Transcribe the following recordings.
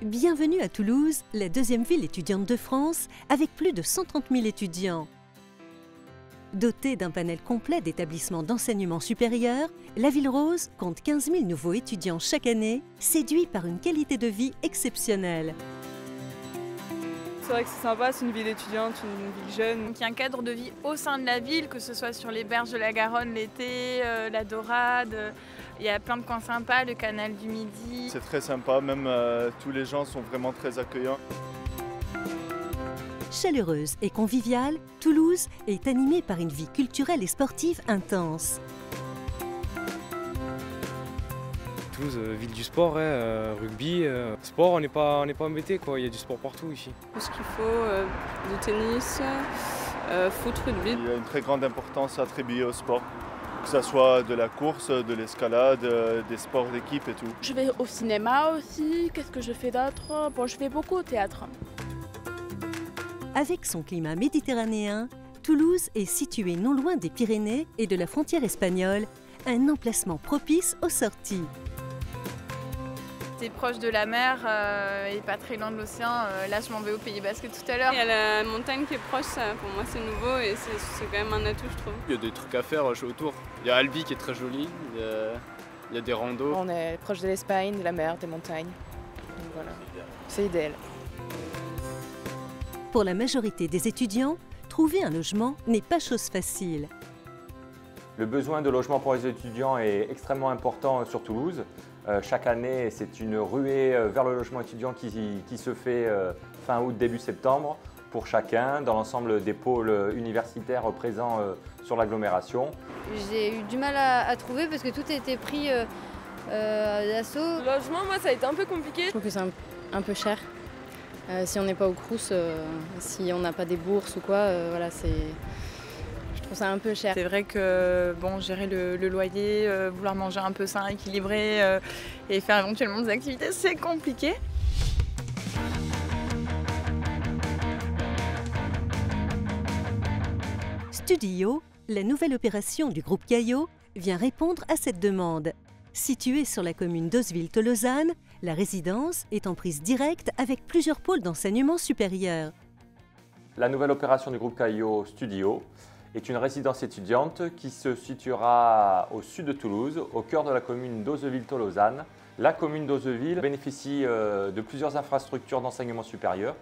Bienvenue à Toulouse, la deuxième ville étudiante de France, avec plus de 130 000 étudiants. Dotée d'un panel complet d'établissements d'enseignement supérieur, la Ville Rose compte 15 000 nouveaux étudiants chaque année, séduits par une qualité de vie exceptionnelle. C'est vrai que c'est sympa, c'est une ville étudiante, une ville jeune. Donc il y a un cadre de vie au sein de la ville, que ce soit sur les berges de la Garonne l'été, la Dorade. Il y a plein de coins sympas, le canal du Midi. C'est très sympa, même tous les gens sont vraiment très accueillants. Chaleureuse et conviviale, Toulouse est animée par une vie culturelle et sportive intense. Toulouse, ville du sport, rugby, sport, on n'est pas embêté, quoi. Il y a du sport partout ici. Tout ce qu'il faut, du tennis, foot, rugby. Il y a une très grande importance attribuée au sport, que ce soit de la course, de l'escalade, des sports d'équipe et tout. Je vais au cinéma aussi, qu'est-ce que je fais d'autre? Bon, je vais beaucoup au théâtre. Avec son climat méditerranéen, Toulouse est située non loin des Pyrénées et de la frontière espagnole, un emplacement propice aux sorties. T'es proche de la mer et pas très loin de l'océan. Là, je m'en vais au Pays Basque tout à l'heure. Il y a la montagne qui est proche, ça, pour moi c'est nouveau et c'est quand même un atout, je trouve. Il y a des trucs à faire autour. Il y a Albi qui est très joli, il y a des randos. On est proche de l'Espagne, de la mer, des montagnes. Donc voilà, c'est idéal. Pour la majorité des étudiants, trouver un logement n'est pas chose facile. Le besoin de logement pour les étudiants est extrêmement important sur Toulouse. Chaque année, c'est une ruée vers le logement étudiant qui se fait fin août, début septembre pour chacun dans l'ensemble des pôles universitaires présents sur l'agglomération. J'ai eu du mal à trouver parce que tout a été pris d'assaut. Le logement, moi, ça a été un peu compliqué. Je trouve que c'est un peu cher. Si on n'est pas au Crous, si on n'a pas des bourses ou quoi, voilà, je trouve ça un peu cher. C'est vrai que bon, gérer le loyer, vouloir manger un peu sain, équilibré et faire éventuellement des activités, c'est compliqué. Studio, la nouvelle opération du groupe Caillot, vient répondre à cette demande. Située sur la commune d'Oswil-Tolosane, la résidence est en prise directe avec plusieurs pôles d'enseignement supérieur. La nouvelle opération du groupe Caillot Studio est une résidence étudiante qui se situera au sud de Toulouse, au cœur de la commune d'Oswil-Tolosane. La commune d'Oswil bénéficie de plusieurs infrastructures d'enseignement supérieur,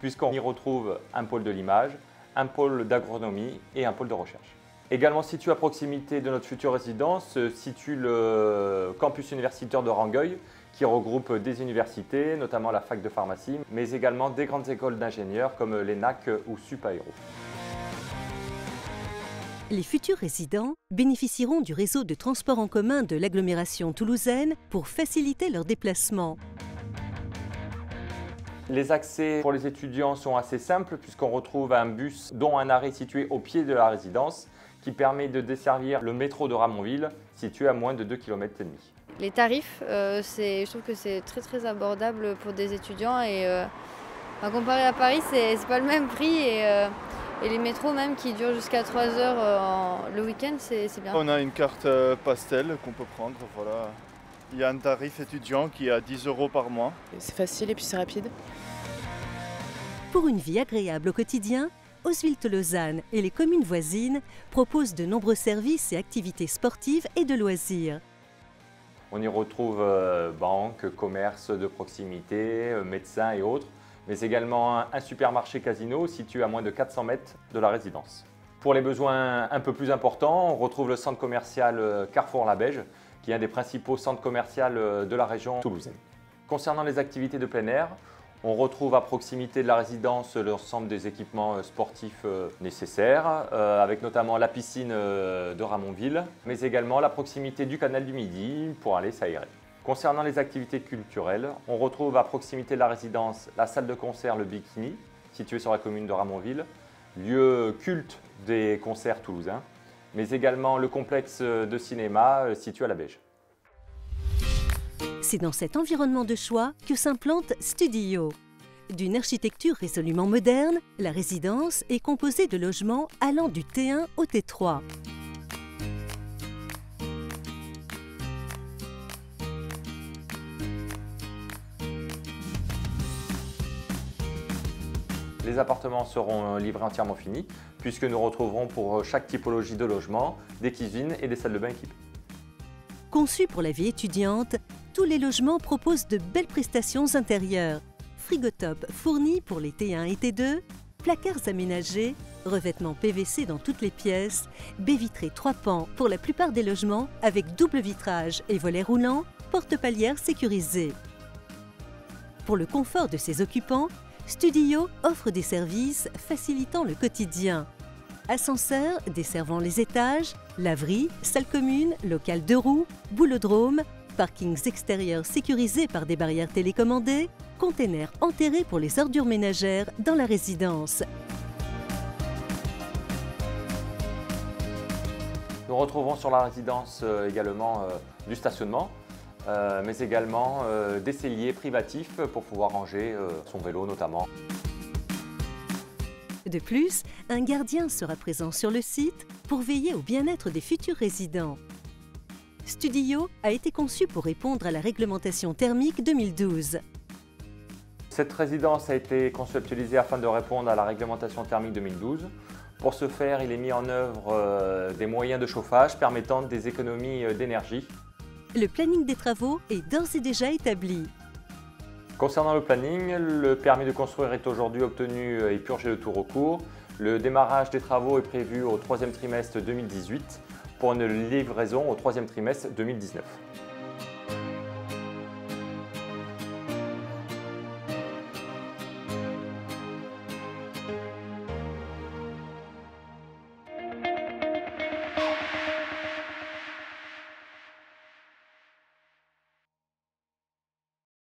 puisqu'on y retrouve un pôle de l'image, un pôle d'agronomie et un pôle de recherche. Également situé à proximité de notre future résidence, se situe le campus universitaire de Rangueil, qui regroupe des universités, notamment la fac de pharmacie, mais également des grandes écoles d'ingénieurs comme l'ENAC ou Supaéro. Les futurs résidents bénéficieront du réseau de transport en commun de l'agglomération toulousaine pour faciliter leurs déplacements. Les accès pour les étudiants sont assez simples puisqu'on retrouve un bus dont un arrêt situé au pied de la résidence qui permet de desservir le métro de Ramonville situé à moins de 2,5 km. Les tarifs, je trouve que c'est très abordable pour des étudiants et comparé à Paris, c'est pas le même prix et les métros même qui durent jusqu'à 3 heures le week-end, c'est bien. On a une carte pastel qu'on peut prendre, voilà. Il y a un tarif étudiant qui est à 10 € par mois. C'est facile et puis c'est rapide. Pour une vie agréable au quotidien, Oswil-Tolosane et les communes voisines proposent de nombreux services et activités sportives et de loisirs. On y retrouve banques, commerces de proximité, médecins et autres, mais également un supermarché casino situé à moins de 400 mètres de la résidence. Pour les besoins un peu plus importants, on retrouve le centre commercial Carrefour-la-Beige, qui est un des principaux centres commerciaux de la région toulousaine. Concernant les activités de plein air, on retrouve à proximité de la résidence l'ensemble des équipements sportifs nécessaires, avec notamment la piscine de Ramonville, mais également la proximité du canal du Midi pour aller s'aérer. Concernant les activités culturelles, on retrouve à proximité de la résidence la salle de concert Le Bikini, située sur la commune de Ramonville, lieu culte des concerts toulousains, mais également le complexe de cinéma situé à la Beige. C'est dans cet environnement de choix que s'implante Studio. D'une architecture résolument moderne, la résidence est composée de logements allant du T1 au T3. Les appartements seront livrés entièrement finis puisque nous retrouverons pour chaque typologie de logement des cuisines et des salles de bain équipées. Conçus pour la vie étudiante, tous les logements proposent de belles prestations intérieures. Frigotop fourni pour les T1 et T2, placards aménagés, revêtements PVC dans toutes les pièces, baies vitrées 3 pans pour la plupart des logements avec double vitrage et volets roulants, porte-palières sécurisées. Pour le confort de ses occupants, Studio offre des services facilitant le quotidien. Ascenseur desservant les étages, laverie, salle commune, local 2 roues, boulodrome, parkings extérieurs sécurisés par des barrières télécommandées, containers enterrés pour les ordures ménagères dans la résidence. Nous retrouvons sur la résidence également du stationnement, mais également des celliers privatifs pour pouvoir ranger son vélo notamment. De plus, un gardien sera présent sur le site pour veiller au bien-être des futurs résidents. Studio a été conçu pour répondre à la réglementation thermique 2012. Cette résidence a été conceptualisée afin de répondre à la réglementation thermique 2012. Pour ce faire, il est mis en œuvre des moyens de chauffage permettant des économies d'énergie. Le planning des travaux est d'ores et déjà établi. Concernant le planning, le permis de construire est aujourd'hui obtenu et purgé de tout recours. Le démarrage des travaux est prévu au 3e trimestre 2018 pour une livraison au 3e trimestre 2019.